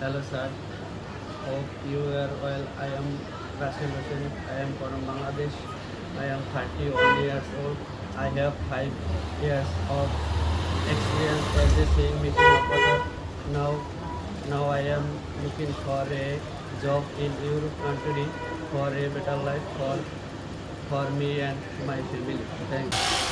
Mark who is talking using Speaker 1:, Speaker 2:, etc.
Speaker 1: Hello sir, hope you are well. I am Rasul Hussain. I am from Bangladesh. I am 31 years old. I have 5 years of experience purchasing machine operator. Now, now I am looking for a job in Europe country for a better life for me and my family. Thanks.